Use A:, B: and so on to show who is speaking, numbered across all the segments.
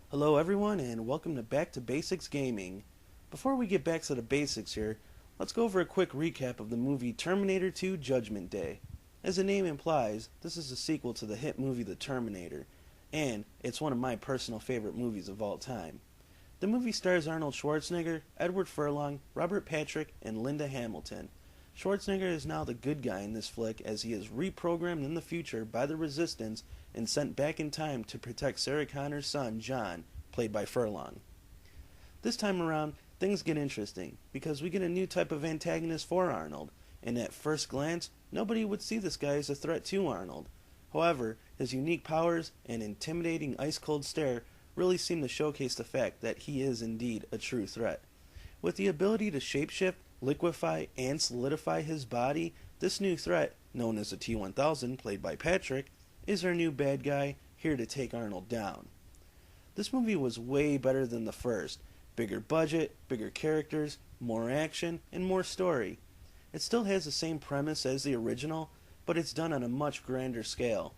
A: Hello everyone and welcome to Back to Basics Gaming. Before we get back to the basics here, let's go over a quick recap of the movie Terminator 2 Judgment Day. As the name implies, this is a sequel to the hit movie The Terminator, and it's one of my personal favorite movies of all time. The movie stars Arnold Schwarzenegger, Edward Furlong, Robert Patrick, and Linda Hamilton. Schwarzenegger is now the good guy in this flick as he is reprogrammed in the future by the Resistance and sent back in time to protect Sarah Connor's son, John, played by Furlong. This time around, things get interesting, because we get a new type of antagonist for Arnold, and at first glance, nobody would see this guy as a threat to Arnold. However, his unique powers and intimidating ice-cold stare really seem to showcase the fact that he is indeed a true threat. With the ability to shapeshift, liquefy, and solidify his body, this new threat, known as the T-1000, played by Patrick, is our new bad guy, here to take Arnold down. This movie was way better than the first. Bigger budget, bigger characters, more action, and more story. It still has the same premise as the original, but it's done on a much grander scale.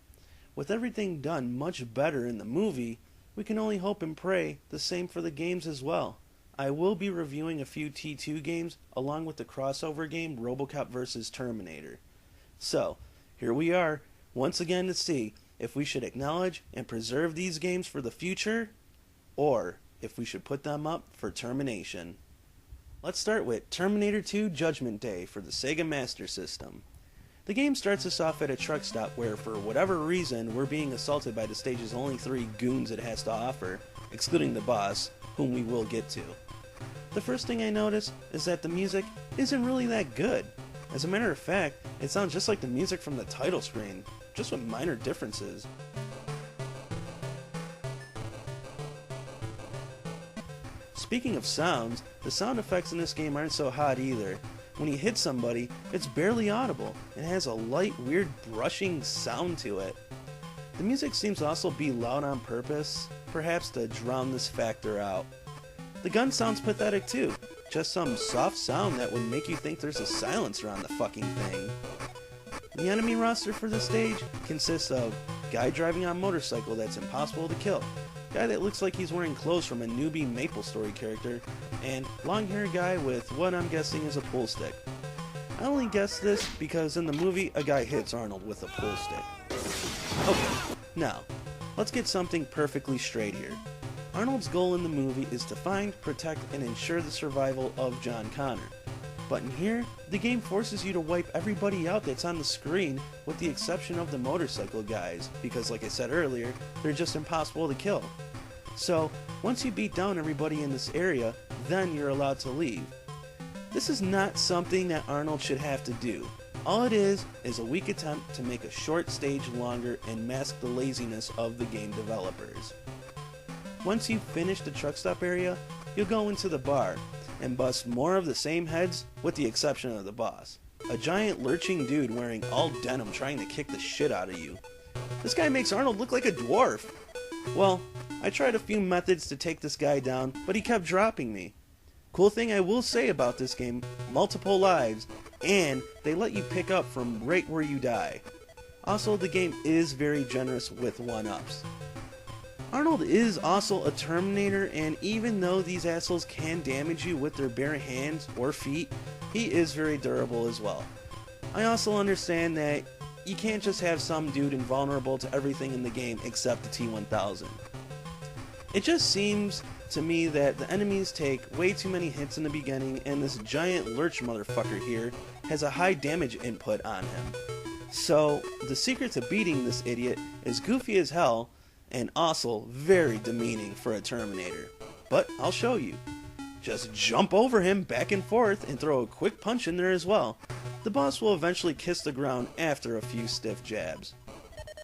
A: With everything done much better in the movie, we can only hope and pray the same for the games as well. I will be reviewing a few T2 games along with the crossover game RoboCop vs. Terminator. So, here we are, once again to see if we should acknowledge and preserve these games for the future, or if we should put them up for termination. Let's start with Terminator 2 Judgment Day for the Sega Master System. The game starts us off at a truck stop where, for whatever reason, we're being assaulted by the stage's only 3 goons it has to offer, excluding the boss, whom we will get to. The first thing I notice is that the music isn't really that good. As a matter of fact, it sounds just like the music from the title screen, just with minor differences. Speaking of sounds, the sound effects in this game aren't so hot either. When you hit somebody, it's barely audible and has a light, weird brushing sound to it. The music seems to also be loud on purpose, perhaps to drown this factor out. The gun sounds pathetic too, just some soft sound that would make you think there's a silencer on the fucking thing. The enemy roster for this stage consists of guy driving on a motorcycle that's impossible to kill, guy that looks like he's wearing clothes from a newbie MapleStory character, and long-haired guy with what I'm guessing is a pool stick. I only guess this because in the movie a guy hits Arnold with a pool stick. Okay, now, let's get something perfectly straight here. Arnold's goal in the movie is to find, protect, and ensure the survival of John Connor. But in here, the game forces you to wipe everybody out that's on the screen with the exception of the motorcycle guys, because like I said earlier, they're just impossible to kill. So, once you beat down everybody in this area, then you're allowed to leave. This is not something that Arnold should have to do. All it is a weak attempt to make a short stage longer and mask the laziness of the game developers. Once you finish the truck stop area, you'll go into the bar and bust more of the same heads with the exception of the boss. A giant lurching dude wearing all denim trying to kick the shit out of you. This guy makes Arnold look like a dwarf. Well, I tried a few methods to take this guy down, but he kept dropping me. Cool thing I will say about this game, multiple lives, and they let you pick up from right where you die. Also, the game is very generous with 1-ups. Arnold is also a Terminator, and even though these assholes can damage you with their bare hands or feet, he is very durable as well. I also understand that you can't just have some dude invulnerable to everything in the game except the T-1000. It just seems to me that the enemies take way too many hits in the beginning, and this giant lurch motherfucker here has a high damage input on him. So, the secret to beating this idiot is goofy as hell, and also very demeaning for a Terminator. But I'll show you. Just jump over him back and forth and throw a quick punch in there as well. The boss will eventually kiss the ground after a few stiff jabs.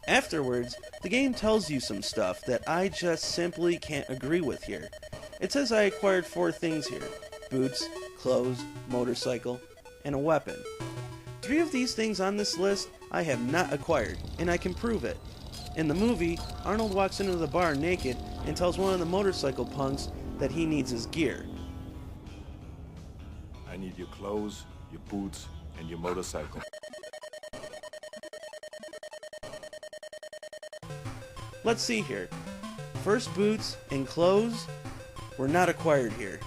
A: Afterwards, the game tells you some stuff that I just simply can't agree with here. It says I acquired 4 things here: boots, clothes, motorcycle, and a weapon. 3 of these things on this list I have not acquired, and I can prove it. In the movie, Arnold walks into the bar naked and tells one of the motorcycle punks that he needs his gear.
B: I need your clothes, your boots, and your motorcycle.
A: Let's see here. first boots and clothes were not acquired here.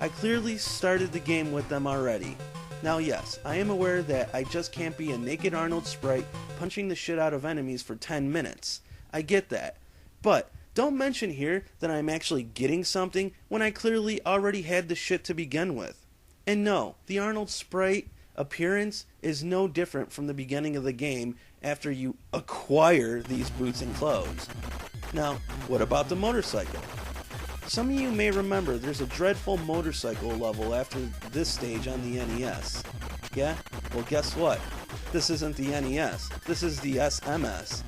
A: I clearly started the game with them already. Now yes, I am aware that I just can't be a naked Arnold sprite punching the shit out of enemies for 10 minutes. I get that. But don't mention here that I'm actually getting something when I clearly already had the shit to begin with. And no, the Arnold sprite appearance is no different from the beginning of the game after you acquire these boots and clothes. Now, what about the motorcycle? Some of you may remember there's a dreadful motorcycle level after this stage on the NES. Yeah? Well, guess what? This isn't the NES. This is the SMS.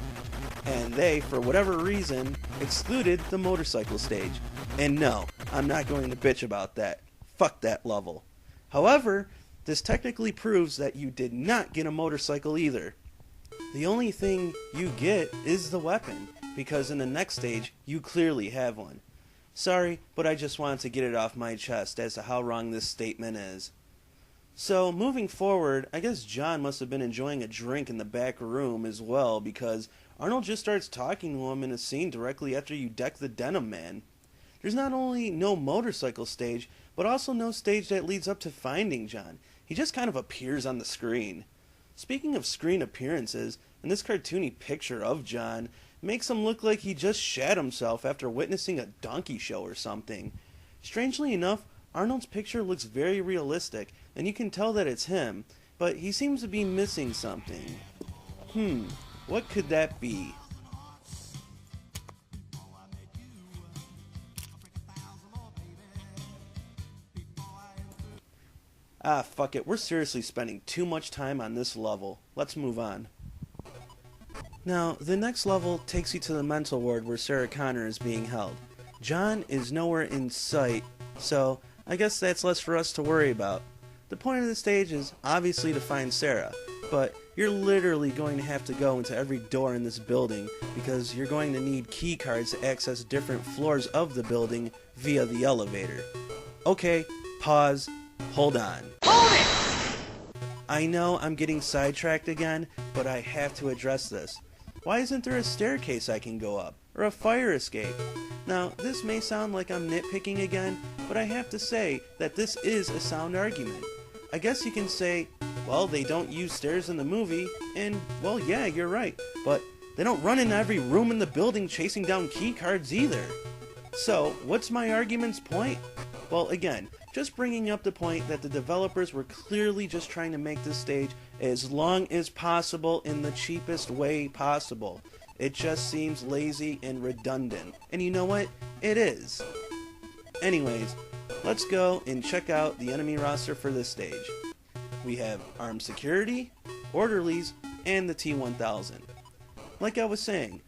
A: And they, for whatever reason, excluded the motorcycle stage. And no, I'm not going to bitch about that. Fuck that level. However, this technically proves that you did not get a motorcycle either. The only thing you get is the weapon, because in the next stage, you clearly have one. Sorry, but I just wanted to get it off my chest as to how wrong this statement is. So, moving forward, I guess John must have been enjoying a drink in the back room as well, because Arnold just starts talking to him in a scene directly after you deck the Denim Man. There's not only no motorcycle stage, but also no stage that leads up to finding John. He just kind of appears on the screen. Speaking of screen appearances, in this cartoony picture of John, makes him look like he just shat himself after witnessing a donkey show or something. Strangely enough, Arnold's picture looks very realistic, and you can tell that it's him, but he seems to be missing something. What could that be? Ah, fuck it, we're seriously spending too much time on this level. Let's move on. Now, the next level takes you to the mental ward where Sarah Connor is being held. John is nowhere in sight, so I guess that's less for us to worry about. The point of the stage is obviously to find Sarah, but you're literally going to have to go into every door in this building because you're going to need key cards to access different floors of the building via the elevator. Okay, pause, hold on. Hold it! I know I'm getting sidetracked again, but I have to address this. Why isn't there a staircase I can go up? Or a fire escape? Now, this may sound like I'm nitpicking again, but I have to say that this is a sound argument. I guess you can say, well, they don't use stairs in the movie, and, well, yeah, you're right, but they don't run in every room in the building chasing down key cards either. So, what's my argument's point? Well, again, just bringing up the point that the developers were clearly just trying to make this stage as long as possible in the cheapest way possible. It just seems lazy and redundant. And you know what? It is. Anyways, let's go and check out the enemy roster for this stage. We have armed security, orderlies, and the T-1000. Like I was saying,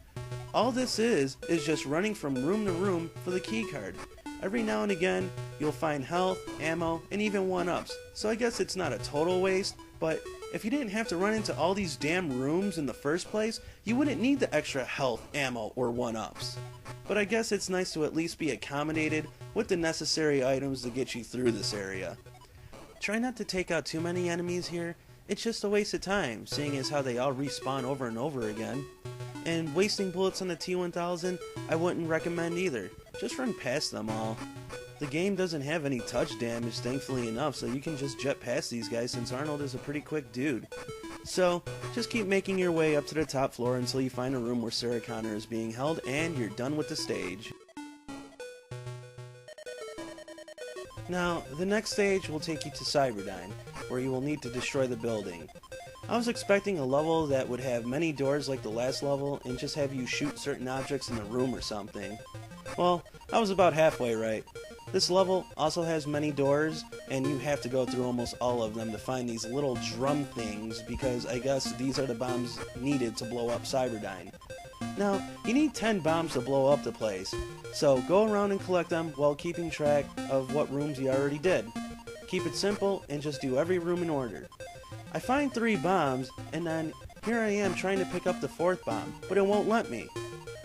A: all this is just running from room to room for the key card. Every now and again, you'll find health, ammo, and even 1-ups, so I guess it's not a total waste, but if you didn't have to run into all these damn rooms in the first place, you wouldn't need the extra health, ammo, or 1-ups. But I guess it's nice to at least be accommodated with the necessary items to get you through this area. Try not to take out too many enemies here, it's just a waste of time, seeing as how they all respawn over and over again. And wasting bullets on the T-1000, I wouldn't recommend either. Just run past them all. The game doesn't have any touch damage, thankfully enough, so you can just jet past these guys since Arnold is a pretty quick dude. So, just keep making your way up to the top floor until you find a room where Sarah Connor is being held, and you're done with the stage. Now, the next stage will take you to Cyberdyne, where you will need to destroy the building. I was expecting a level that would have many doors like the last level and just have you shoot certain objects in the room or something. Well, I was about halfway right. This level also has many doors, and you have to go through almost all of them to find these little drum things because I guess these are the bombs needed to blow up Cyberdyne. Now, you need 10 bombs to blow up the place, so go around and collect them while keeping track of what rooms you already did. Keep it simple and just do every room in order. I find 3 bombs, and then here I am trying to pick up the 4th bomb, but it won't let me.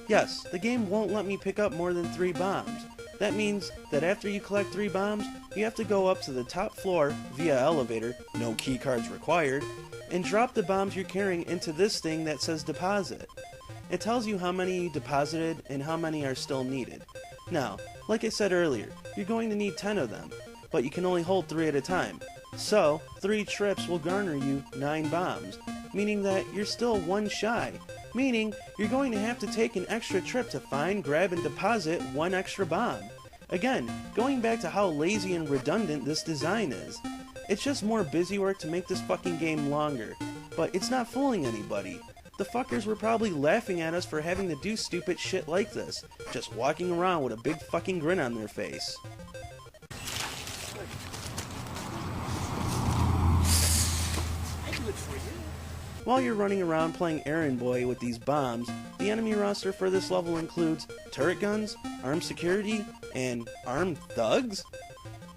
A: Yes, the game won't let me pick up more than 3 bombs. That means that after you collect 3 bombs, you have to go up to the top floor via elevator, no key cards required, and drop the bombs you're carrying into this thing that says deposit. It tells you how many you deposited and how many are still needed. Now, like I said earlier, you're going to need 10 of them, but you can only hold 3 at a time. So, 3 trips will garner you 9 bombs, meaning that you're still 1 shy, meaning you're going to have to take an extra trip to find, grab, and deposit 1 extra bomb. Again, going back to how lazy and redundant this design is. It's just more busy work to make this fucking game longer, but it's not fooling anybody. The fuckers were probably laughing at us for having to do stupid shit like this, just walking around with a big fucking grin on their face. While you're running around playing errand boy with these bombs, the enemy roster for this level includes turret guns, armed security, and armed thugs?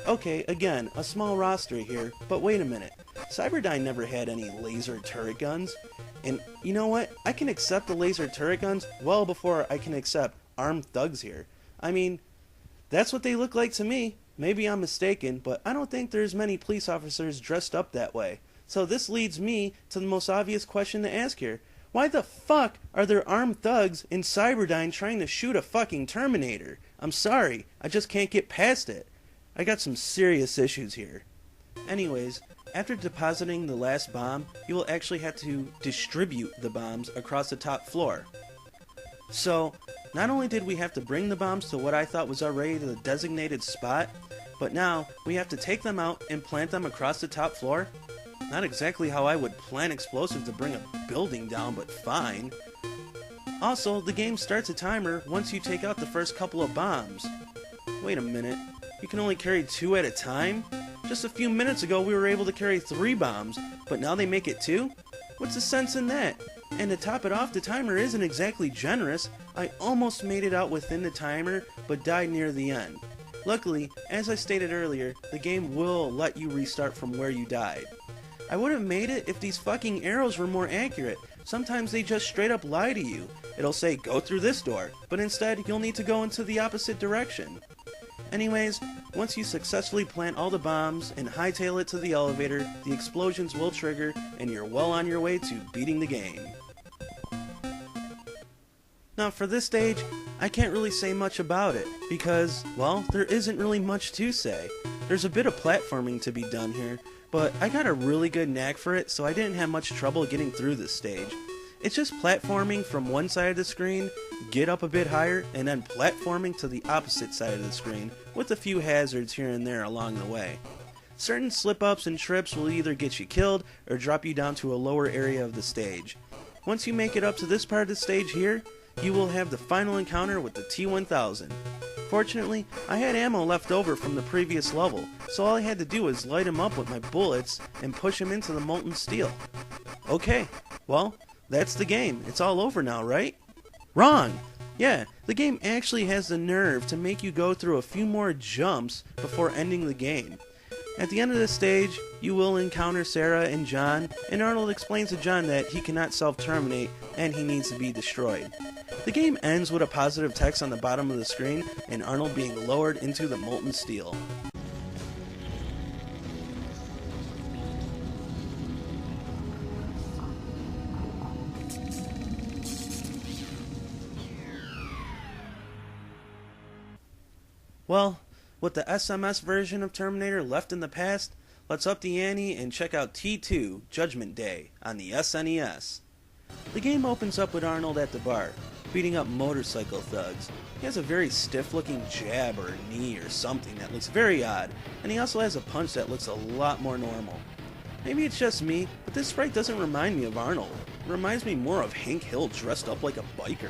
A: Okay, again, a small roster here, but wait a minute. Cyberdyne never had any laser turret guns. And you know what? I can accept the laser turret guns well before I can accept armed thugs here. I mean, that's what they look like to me. Maybe I'm mistaken, but I don't think there's many police officers dressed up that way. So this leads me to the most obvious question to ask here. Why the fuck are there armed thugs in Cyberdyne trying to shoot a fucking Terminator? I'm sorry, I just can't get past it. I got some serious issues here. Anyways, after depositing the last bomb, you will actually have to distribute the bombs across the top floor. So, not only did we have to bring the bombs to what I thought was already the designated spot, but now we have to take them out and plant them across the top floor? Not exactly how I would plant explosives to bring a building down, but fine. Also, the game starts a timer once you take out the first couple of bombs. Wait a minute, you can only carry 2 at a time? Just a few minutes ago we were able to carry 3 bombs, but now they make it 2? What's the sense in that? And to top it off, the timer isn't exactly generous. I almost made it out within the timer, but died near the end. Luckily, as I stated earlier, the game will let you restart from where you died. I would have made it if these fucking arrows were more accurate. Sometimes they just straight up lie to you. It'll say, go through this door, but instead you'll need to go into the opposite direction. Anyways, once you successfully plant all the bombs and hightail it to the elevator, the explosions will trigger and you're well on your way to beating the game. Now for this stage, I can't really say much about it because, well, there isn't really much to say. There's a bit of platforming to be done here, but I got a really good knack for it, so I didn't have much trouble getting through this stage. It's just platforming from one side of the screen, get up a bit higher, and then platforming to the opposite side of the screen, with a few hazards here and there along the way. Certain slip-ups and trips will either get you killed or drop you down to a lower area of the stage. Once you make it up to this part of the stage here, you will have the final encounter with the T-1000. Fortunately, I had ammo left over from the previous level, so all I had to do was light him up with my bullets and push him into the molten steel. Okay, well, that's the game. It's all over now, right? Wrong! Yeah, the game actually has the nerve to make you go through a few more jumps before ending the game. At the end of the stage, you will encounter Sarah and John, and Arnold explains to John that he cannot self-terminate and he needs to be destroyed. The game ends with a positive text on the bottom of the screen and Arnold being lowered into the molten steel. Well, with the SMS version of Terminator left in the past, let's up the ante and check out T2 Judgment Day on the SNES. The game opens up with Arnold at the bar, beating up motorcycle thugs. He has a very stiff-looking jab or knee or something that looks very odd, and he also has a punch that looks a lot more normal. Maybe it's just me, but this sprite doesn't remind me of Arnold. It reminds me more of Hank Hill dressed up like a biker.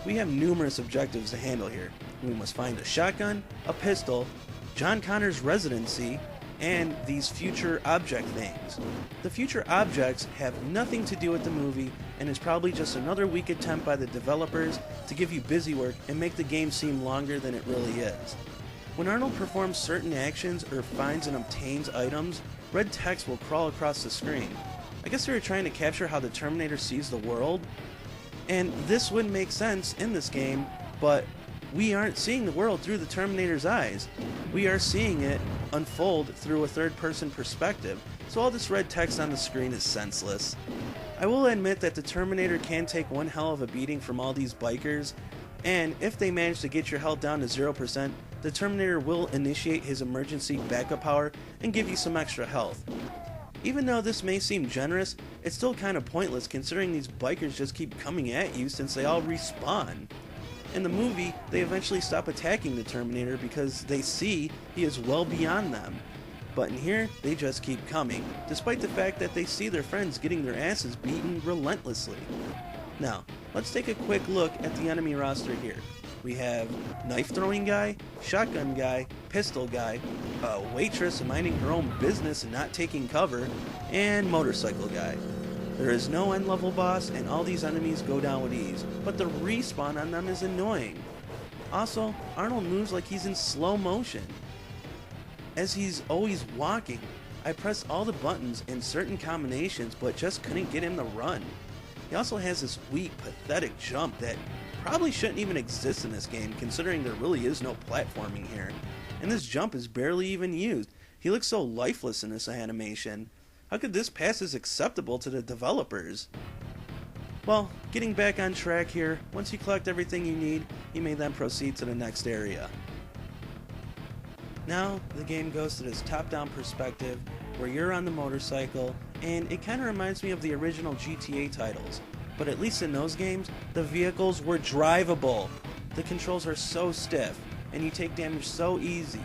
A: We have numerous objectives to handle here. We must find a shotgun, a pistol, John Connor's residency, and these future object things. The future objects have nothing to do with the movie and is probably just another weak attempt by the developers to give you busy work and make the game seem longer than it really is. When Arnold performs certain actions or finds and obtains items, red text will crawl across the screen. I guess they were trying to capture how the Terminator sees the world. And this would make sense in this game, but we aren't seeing the world through the Terminator's eyes. We are seeing it unfold through a third-person perspective, so all this red text on the screen is senseless. I will admit that the Terminator can take one hell of a beating from all these bikers, and if they manage to get your health down to 0%, the Terminator will initiate his emergency backup power and give you some extra health. Even though this may seem generous, it's still kind of pointless considering these bikers just keep coming at you since they all respawn. In the movie, they eventually stop attacking the Terminator because they see he is well beyond them. But in here, they just keep coming, despite the fact that they see their friends getting their asses beaten relentlessly. Now, let's take a quick look at the enemy roster here. We have knife throwing guy, shotgun guy, pistol guy, a waitress minding her own business and not taking cover, and motorcycle guy. There is no end level boss and all these enemies go down with ease, but the respawn on them is annoying. Also, Arnold moves like he's in slow motion, as he's always walking. I pressed all the buttons in certain combinations but just couldn't get him to run. He also has this weak, pathetic jump that probably shouldn't even exist in this game considering there really is no platforming here. And this jump is barely even used. He looks so lifeless in this animation. How could this pass as acceptable to the developers? Well, getting back on track here, once you collect everything you need, you may then proceed to the next area. Now, the game goes to this top-down perspective where you're on the motorcycle, and it kind of reminds me of the original GTA titles. But at least in those games, the vehicles were drivable. The controls are so stiff, and you take damage so easy.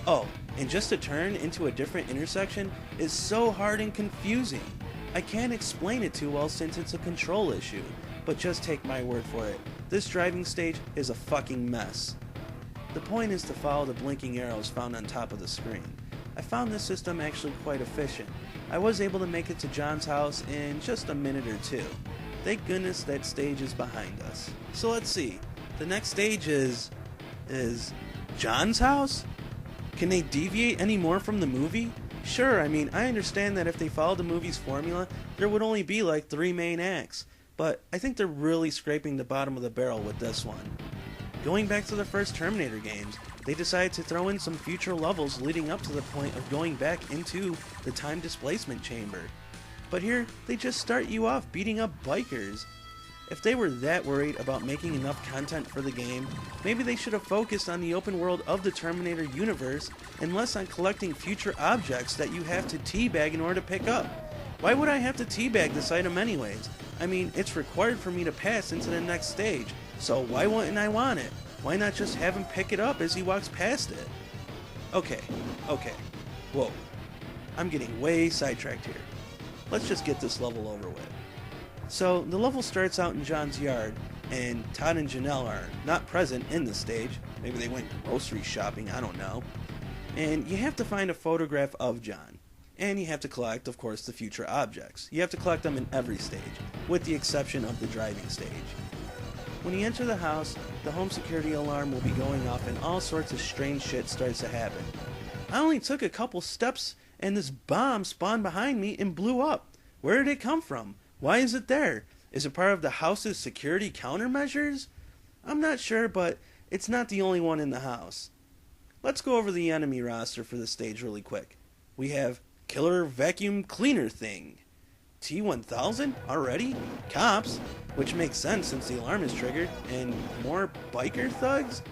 A: Oh, and just to turn into a different intersection is so hard and confusing. I can't explain it too well since it's a control issue, but just take my word for it. This driving stage is a fucking mess. The point is to follow the blinking arrows found on top of the screen. I found this system actually quite efficient. I was able to make it to John's house in just a minute or two. Thank goodness that stage is behind us. So let's see. The next stage is John's house? Can they deviate any more from the movie? Sure, I mean, I understand that if they followed the movie's formula, there would only be like 3 main acts. But I think they're really scraping the bottom of the barrel with this one. Going back to the first Terminator games, they decided to throw in some future levels leading up to the point of going back into the time displacement chamber. But here, they just start you off beating up bikers. If they were that worried about making enough content for the game, maybe they should have focused on the open world of the Terminator universe and less on collecting future objects that you have to teabag in order to pick up. Why would I have to teabag this item anyways? I mean, it's required for me to pass into the next stage, so why wouldn't I want it? Why not just have him pick it up as he walks past it? Okay. Whoa. I'm getting way sidetracked here. Let's just get this level over with. So, the level starts out in John's yard, and Todd and Janelle are not present in the stage. Maybe they went grocery shopping, I don't know. And you have to find a photograph of John. And you have to collect, of course, the future objects. You have to collect them in every stage, with the exception of the driving stage. When you enter the house, the home security alarm will be going off and all sorts of strange shit starts to happen. I only took a couple steps and this bomb spawned behind me and blew up. Where did it come from? Why is it there? Is it part of the house's security countermeasures? I'm not sure, but it's not the only one in the house. Let's go over the enemy roster for this stage really quick. We have Killer Vacuum Cleaner Thing. T-1000? Already? Cops? Which makes sense since the alarm is triggered. And more biker thugs?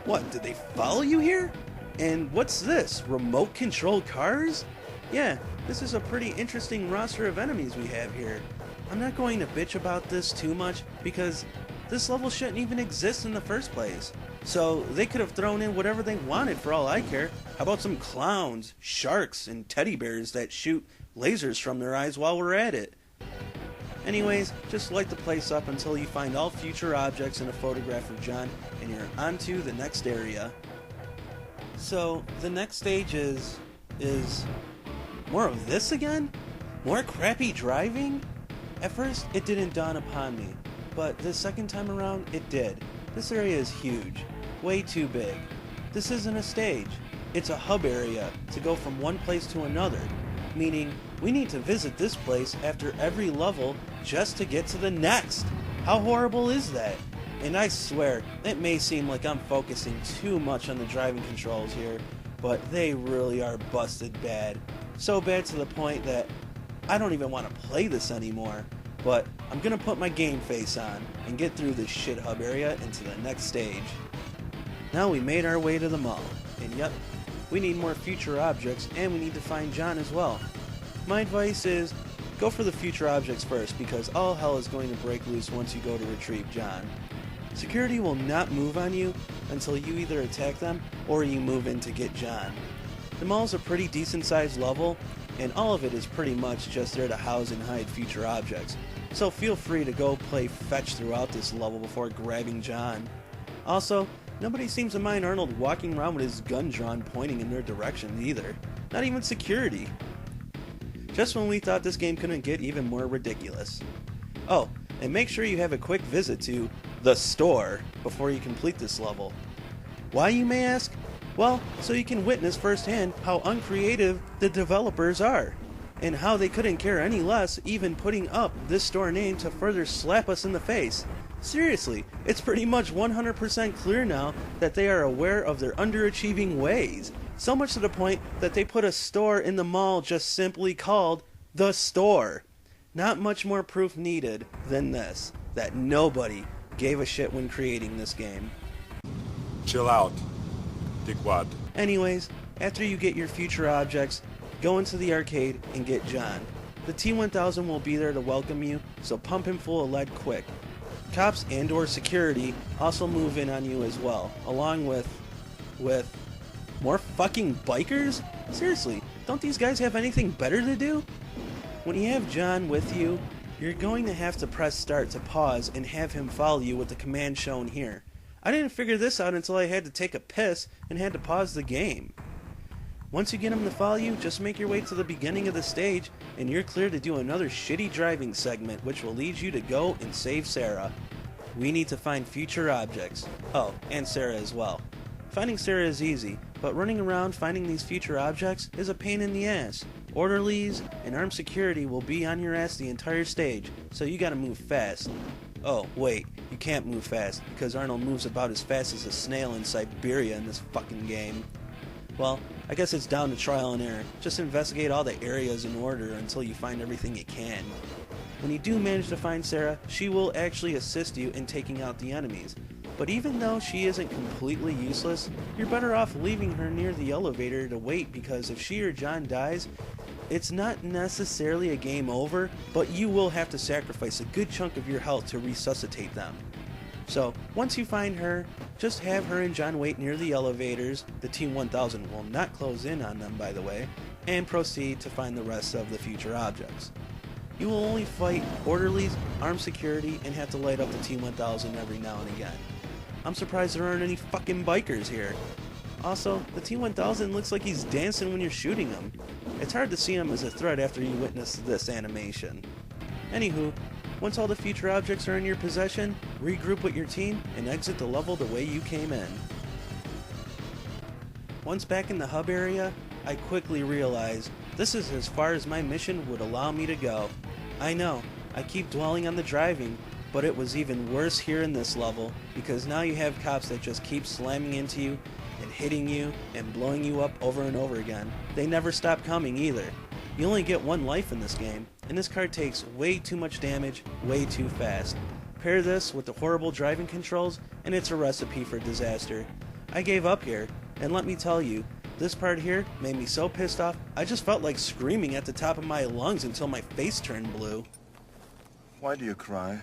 A: What, did they follow you here? And what's this? Remote controlled cars? Yeah, this is a pretty interesting roster of enemies we have here. I'm not going to bitch about this too much because this level shouldn't even exist in the first place. So they could have thrown in whatever they wanted for all I care. How about some clowns, sharks, and teddy bears that shoot lasers from their eyes while we're at it? Anyways, just light the place up until you find all future objects and a photograph of John, and you're on to the next area. So, the next stage is more of this again? More crappy driving? At first, it didn't dawn upon me, but the second time around, it did. This area is huge. Way too big. This isn't a stage. It's a hub area to go from one place to another, meaning we need to visit this place after every level just to get to the next. How horrible is that? And I swear, it may seem like I'm focusing too much on the driving controls here, but they really are busted bad. So bad to the point that I don't even want to play this anymore. but I'm gonna put my game face on and get through this shit hub area into the next stage. Now we made our way to the mall, and yep, we need more future objects and we need to find John as well. My advice is, go for the future objects first because all hell is going to break loose once you go to retrieve John. Security will not move on you until you either attack them or you move in to get John. The mall's a pretty decent sized level, and all of it is pretty much just there to house and hide future objects, so feel free to go play fetch throughout this level before grabbing John. Also, nobody seems to mind Arnold walking around with his gun drawn pointing in their direction either. Not even security. Just when we thought this game couldn't get even more ridiculous. Oh, and make sure you have a quick visit to the store before you complete this level. Why, you may ask? Well, so you can witness firsthand how uncreative the developers are, and how they couldn't care any less even putting up this store name to further slap us in the face. Seriously, it's pretty much 100% clear now that they are aware of their underachieving ways, so much to the point that they put a store in the mall just simply called The Store. Not much more proof needed than this, that nobody gave a shit when creating this game.
B: Chill out, dickwad.
A: Anyways, after you get your future objects, go into the arcade and get John. The T-1000 will be there to welcome you, so pump him full of lead quick. Cops and or security also move in on you as well, along with more fucking bikers? Seriously, don't these guys have anything better to do? When you have John with you, you're going to have to press start to pause and have him follow you with the command shown here. I didn't figure this out until I had to take a piss and had to pause the game. Once you get him to follow you, just make your way to the beginning of the stage and you're clear to do another shitty driving segment which will lead you to go and save Sarah. We need to find future objects. Oh, and Sarah as well. Finding Sarah is easy, but running around finding these future objects is a pain in the ass. Orderlies and armed security will be on your ass the entire stage, so you gotta move fast. Oh, wait, you can't move fast, because Arnold moves about as fast as a snail in Siberia in this fucking game. Well, I guess it's down to trial and error. Just investigate all the areas in order until you find everything you can. When you do manage to find Sarah, she will actually assist you in taking out the enemies. But even though she isn't completely useless, you're better off leaving her near the elevator to wait because if she or John dies, it's not necessarily a game over, but you will have to sacrifice a good chunk of your health to resuscitate them. So, once you find her, just have her and John wait near the elevators, the T-1000 will not close in on them by the way, and proceed to find the rest of the future objects. You will only fight orderlies, armed security, and have to light up the T-1000 every now and again. I'm surprised there aren't any fucking bikers here. Also, the T-1000 looks like he's dancing when you're shooting him. It's hard to see him as a threat after you witness this animation. Anywho, once all the future objects are in your possession, regroup with your team and exit the level the way you came in. Once back in the hub area, I quickly realized this is as far as my mission would allow me to go. I know, I keep dwelling on the driving, but it was even worse here in this level because now you have cops that just keep slamming into you and hitting you and blowing you up over and over again. They never stop coming either. You only get one life in this game, and this car takes way too much damage way too fast. Pair this with the horrible driving controls and it's a recipe for disaster. I gave up here, and let me tell you, this part here made me so pissed off I just felt like screaming at the top of my lungs until my face turned blue.
B: Why do you cry?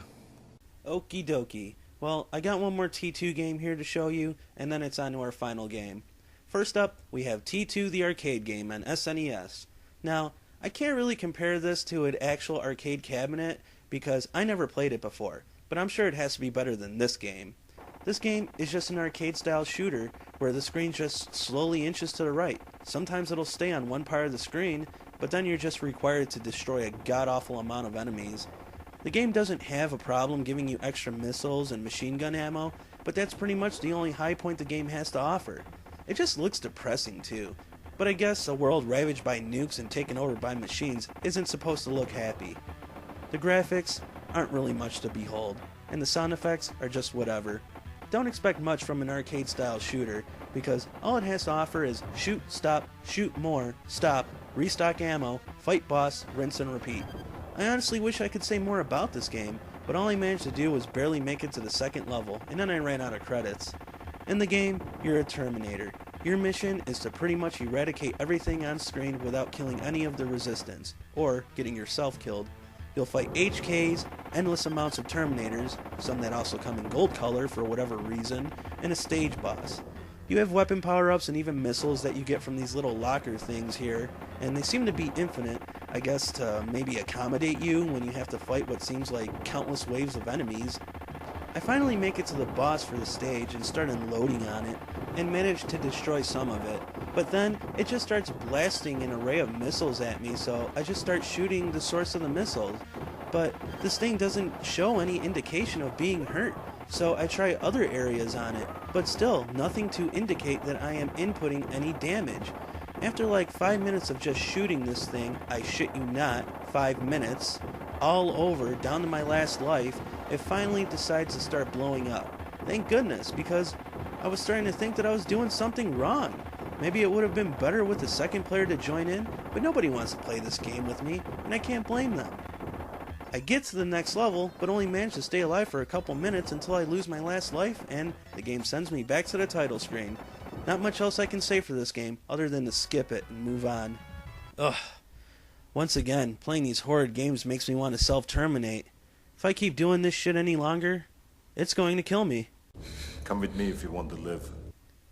A: Okie dokie. Well, I got one more T2 game here to show you, and then it's on to our final game. First up, we have T2 the arcade game on SNES. Now, I can't really compare this to an actual arcade cabinet because I never played it before, but I'm sure it has to be better than this game. This game is just an arcade-style shooter where the screen just slowly inches to the right. Sometimes it'll stay on one part of the screen, but then you're just required to destroy a god-awful amount of enemies. The game doesn't have a problem giving you extra missiles and machine gun ammo, but that's pretty much the only high point the game has to offer. It just looks depressing too, but I guess a world ravaged by nukes and taken over by machines isn't supposed to look happy. The graphics aren't really much to behold, and the sound effects are just whatever. Don't expect much from an arcade-style shooter, because all it has to offer is shoot, stop, shoot more, stop, restock ammo, fight boss, rinse and repeat. I honestly wish I could say more about this game, but all I managed to do was barely make it to the second level, and then I ran out of credits. In the game, you're a Terminator. Your mission is to pretty much eradicate everything on screen without killing any of the resistance, or getting yourself killed. You'll fight HKs, endless amounts of Terminators, some that also come in gold color for whatever reason, and a stage boss. You have weapon power-ups and even missiles that you get from these little locker things here, and they seem to be infinite, I guess to maybe accommodate you when you have to fight what seems like countless waves of enemies. I finally make it to the boss for the stage and start unloading on it, and manage to destroy some of it, but then it just starts blasting an array of missiles at me, so I just start shooting the source of the missiles. But this thing doesn't show any indication of being hurt, so I try other areas on it, but still nothing to indicate that I am inputting any damage. After like 5 minutes of just shooting this thing, I shit you not, 5 minutes, all over, down to my last life, it finally decides to start blowing up. Thank goodness, because I was starting to think that I was doing something wrong. Maybe it would have been better with the second player to join in, but nobody wants to play this game with me, and I can't blame them. I get to the next level, but only manage to stay alive for a couple minutes until I lose my last life, and the game sends me back to the title screen. Not much else I can say for this game, other than to skip it and move on. Ugh. Once again, playing these horrid games makes me want to self-terminate. If I keep doing this shit any longer, it's going to kill me.
B: Come with me if you want to live.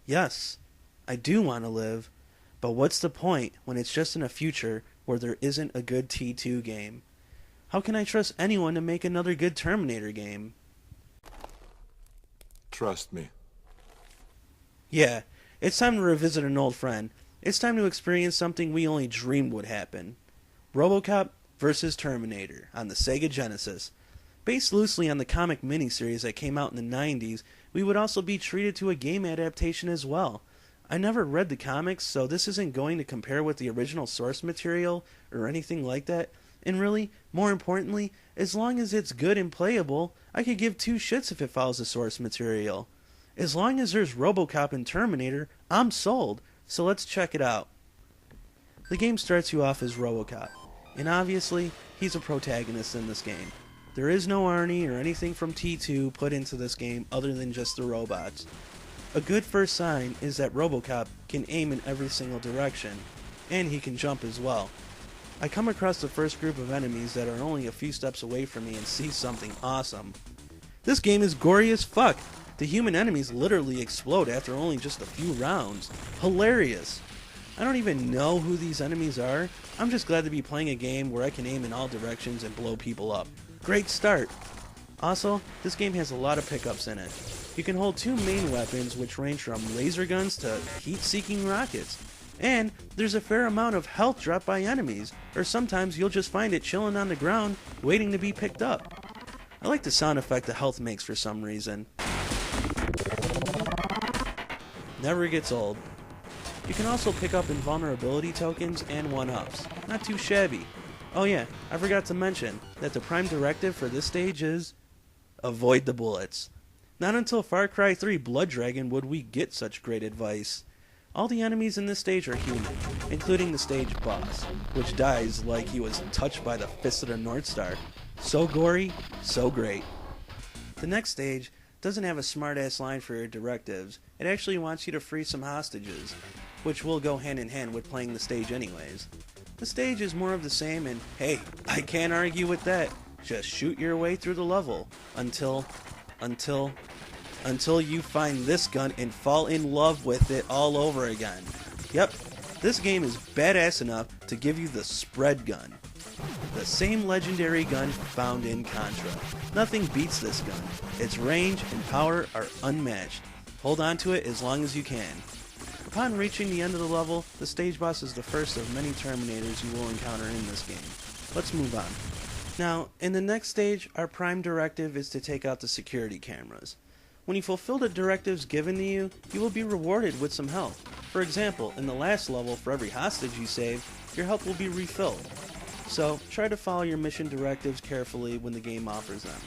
A: Yes, I do want to live, but what's the point when it's just in a future where there isn't a good T2 game? How can I trust anyone to make another good Terminator game?
B: Trust me.
A: Yeah, it's time to revisit an old friend. It's time to experience something we only dreamed would happen. RoboCop vs. Terminator on the Sega Genesis. Based loosely on the comic miniseries that came out in the 90s, we would also be treated to a game adaptation as well. I never read the comics, so this isn't going to compare with the original source material or anything like that. And really, more importantly, as long as it's good and playable, I could give two shits if it follows the source material. As long as there's RoboCop and Terminator, I'm sold, so let's check it out. The game starts you off as RoboCop, and obviously, he's a protagonist in this game. There is no Arnie or anything from T2 put into this game other than just the robots. A good first sign is that RoboCop can aim in every single direction, and he can jump as well. I come across the first group of enemies that are only a few steps away from me and see something awesome. This game is gory as fuck. The human enemies literally explode after only just a few rounds. Hilarious. I don't even know who these enemies are. I'm just glad to be playing a game where I can aim in all directions and blow people up. Great start. Also, this game has a lot of pickups in it. You can hold two main weapons which range from laser guns to heat-seeking rockets. And there's a fair amount of health dropped by enemies, or sometimes you'll just find it chilling on the ground, waiting to be picked up. I like the sound effect the health makes for some reason. Never gets old. You can also pick up invulnerability tokens and 1-ups. Not too shabby. Oh yeah, I forgot to mention that the prime directive for this stage is avoid the bullets. Not until Far Cry 3 Blood Dragon would we get such great advice. All the enemies in this stage are human, including the stage boss, which dies like he was touched by the fist of the North Star. So gory, so great. The next stage doesn't have a smart-ass line for your directives. It actually wants you to free some hostages, which will go hand in hand with playing the stage anyways. The stage is more of the same, and hey, I can't argue with that. Just shoot your way through the level until you find this gun and fall in love with it all over again. Yep, this game is badass enough to give you the spread gun. The same legendary gun found in Contra. Nothing beats this gun. Its range and power are unmatched. Hold on to it as long as you can. Upon reaching the end of the level, the stage boss is the first of many Terminators you will encounter in this game. Let's move on. Now, in the next stage, our prime directive is to take out the security cameras. When you fulfill the directives given to you, you will be rewarded with some health. For example, in the last level, for every hostage you save, your health will be refilled. So, try to follow your mission directives carefully when the game offers them.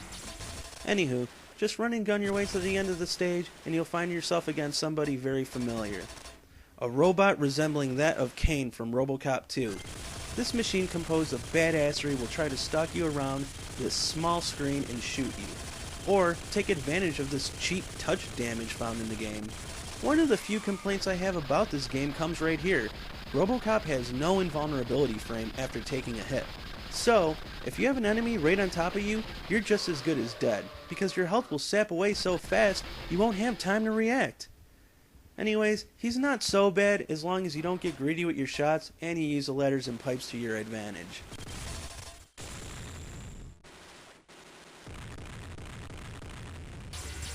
A: Anywho, just run and gun your way to the end of the stage, and you'll find yourself against somebody very familiar. A robot resembling that of Kane from RoboCop 2. This machine composed of badassery will try to stalk you around this small screen and shoot you, or take advantage of this cheap touch damage found in the game. One of the few complaints I have about this game comes right here. RoboCop has no invulnerability frame after taking a hit. So, if you have an enemy right on top of you, you're just as good as dead, because your health will sap away so fast you won't have time to react. Anyways, he's not so bad as long as you don't get greedy with your shots and you use the ladders and pipes to your advantage.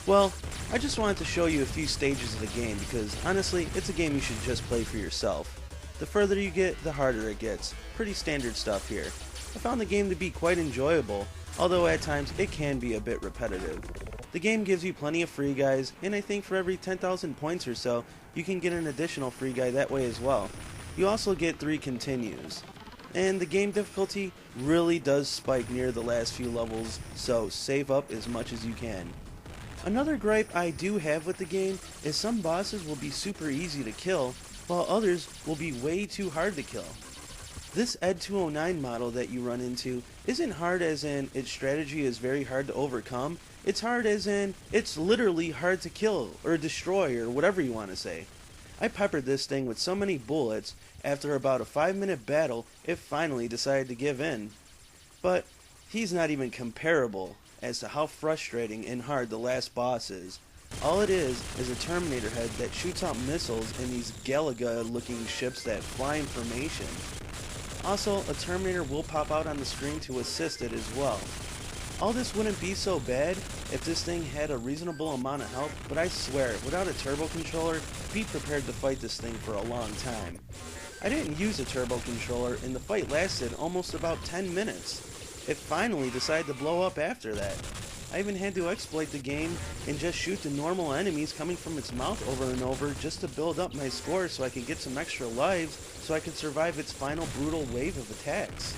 A: Well, I just wanted to show you a few stages of the game because honestly, it's a game you should just play for yourself. The further you get, the harder it gets. Pretty standard stuff here. I found the game to be quite enjoyable, although at times it can be a bit repetitive. The game gives you plenty of free guys, and I think for every 10,000 points or so, you can get an additional free guy that way as well. You also get 3 continues. And the game difficulty really does spike near the last few levels, so save up as much as you can. Another gripe I do have with the game is some bosses will be super easy to kill, while others will be way too hard to kill. This ED 209 model that you run into isn't hard as in its strategy is very hard to overcome, it's hard as in it's literally hard to kill or destroy or whatever you want to say. I peppered this thing with so many bullets, after about a 5-minute battle it finally decided to give in. But he's not even comparable as to how frustrating and hard the last boss is. All it is a Terminator head that shoots out missiles in these Galaga looking ships that fly in formation. Also, a Terminator will pop out on the screen to assist it as well. All this wouldn't be so bad if this thing had a reasonable amount of health, but I swear, without a turbo controller, be prepared to fight this thing for a long time. I didn't use a turbo controller and the fight lasted almost about 10 minutes. It finally decided to blow up after that. I even had to exploit the game and just shoot the normal enemies coming from its mouth over and over just to build up my score so I could get some extra lives so I could survive its final brutal wave of attacks.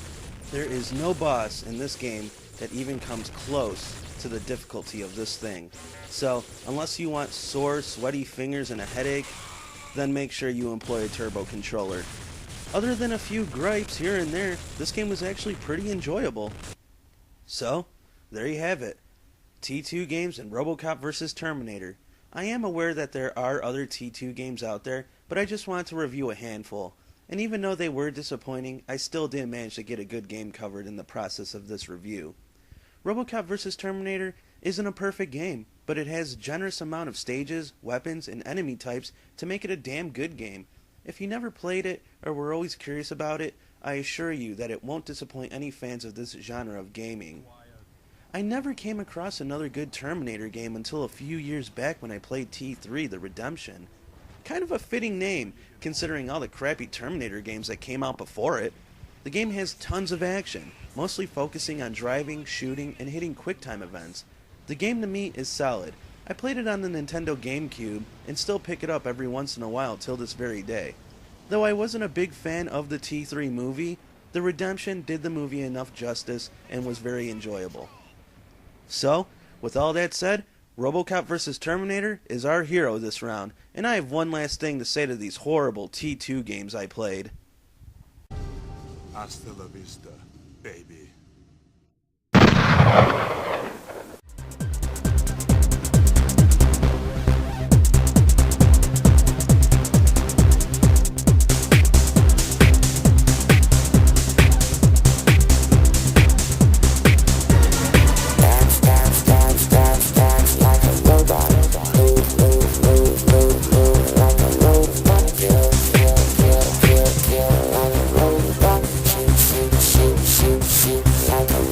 A: There is no boss in this game that even comes close to the difficulty of this thing. So, unless you want sore, sweaty fingers and a headache, then make sure you employ a turbo controller. Other than a few gripes here and there, this game was actually pretty enjoyable. So, there you have it. T2 games and RoboCop vs. Terminator. I am aware that there are other T2 games out there, but I just wanted to review a handful. And even though they were disappointing, I still did manage to get a good game covered in the process of this review. RoboCop vs. Terminator isn't a perfect game, but it has a generous amount of stages, weapons, and enemy types to make it a damn good game. If you never played it, or were always curious about it, I assure you that it won't disappoint any fans of this genre of gaming. I never came across another good Terminator game until a few years back when I played T3 The Redemption. Kind of a fitting name, considering all the crappy Terminator games that came out before it. The game has tons of action, mostly focusing on driving, shooting, and hitting quick-time events. The game to me is solid. I played it on the Nintendo GameCube, and still pick it up every once in a while till this very day. Though I wasn't a big fan of the T3 movie, The Redemption did the movie enough justice and was very enjoyable. So, with all that said, RoboCop vs. Terminator is our hero this round, and I have one last thing to say to these horrible T2 games I played.
B: Hasta la vista, baby.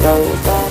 C: Robot.